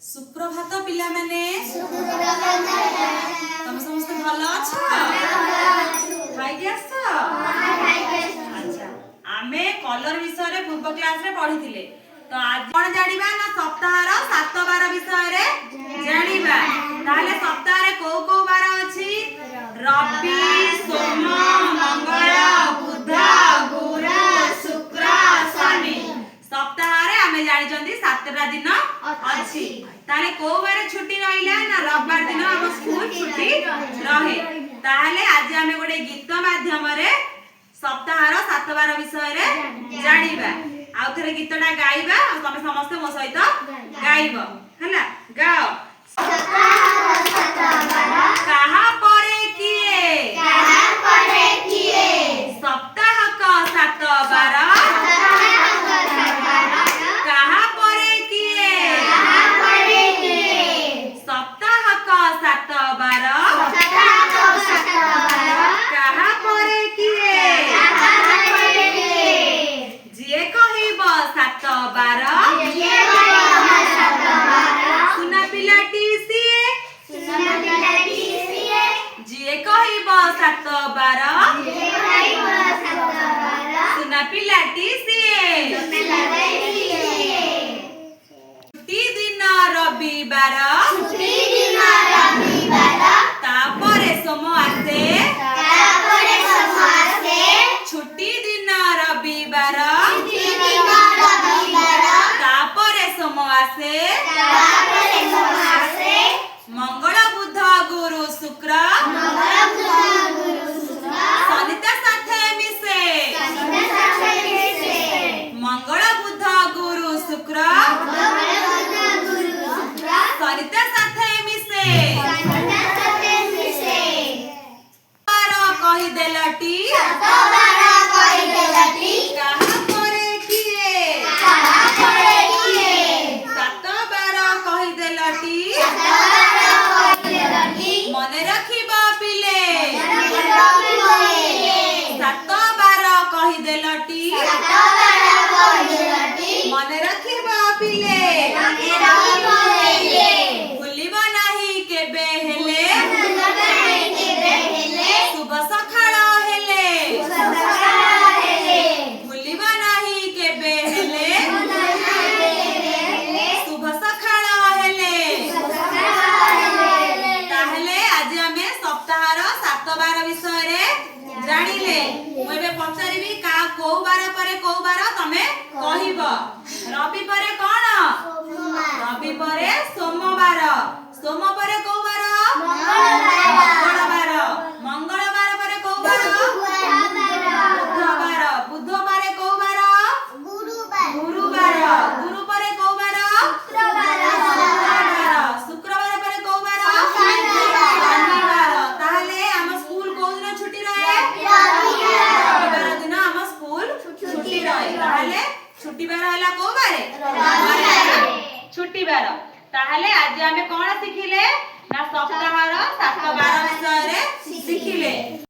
सुप्रभात पिला माने तुम समस्त भल अछ खाई आस अच्छा आमे कलर विषय रे पूर्व क्लास रे पढिथिले तो आज कोन जानिबा ना सप्ताह रो 7 बार विषय रे जानिबा ताले सप्ताह रे को बार अछि रवि सोम मंगल बुध गुरु शुक्र शनि सप्ताह रे आमे जानि जंदी 7टा दिन अछि ताले को बार छुट्टी रहिला ना रविवार दिन हम स्कूल छुट्टी रहे ताले आज आमे गोटे गीत माध्यम रे सप्ताह रो 7 बार विषय रे जानिबा आउ थरे गीतटा गाइबा आ तमे समस्त मो सहित गाइबो हला गाओ कहा परे किए सप्ताह का 7 बार कहा परे किए सप्ताह का 7 बार कहा परे किए जिए कहिब 7 बार सुना पिलाटी सिए जिए कहिब 7 बार सुना पिलाटी सिए छुट्टी दिन रविवार तापरे सोम आसे छुट्टी दिन रविवार तापरे सोम आसे मंगल बुध गुरु शुक्र शनिता साथे मिसे मंगल बुध गुरु शुक्र शनिता साथे मिसे बार कहि देलटी कहा करे किए 7 बार कहि देलटी मने रखिबा पिले 7 बार कहि देलटी मने रखिबा पिले भूलिबा नाही केबे हेले शुभ सखाळ हेले भूलिबा नाही केबे हेले शुभ सखाळ हेले ताहले आज हमें सप्ताह रो 7 बार विषय रे जानिले मु एबे पचारिबी का को बार परे को बार तमे कहिबो रवि परे कोन रवि परे सोमवार सोम परे को बार मंगलवार मंगलवार परे को बार बुधवार बुधवार को बार गुरुवार गुरु परे को बार शुक्रवार परे को बार शनिवार ताहले हम स्कूल को दिन छुट्टी रहे रविवार दिन हम स्कूल छुट्टी रहे ताहले छुट्टी बार हला को बारे छुट्टी बार ताहले आज हमें कोन सिखिले ना सप्ताह रो 7 बार विषय रे सिखिले।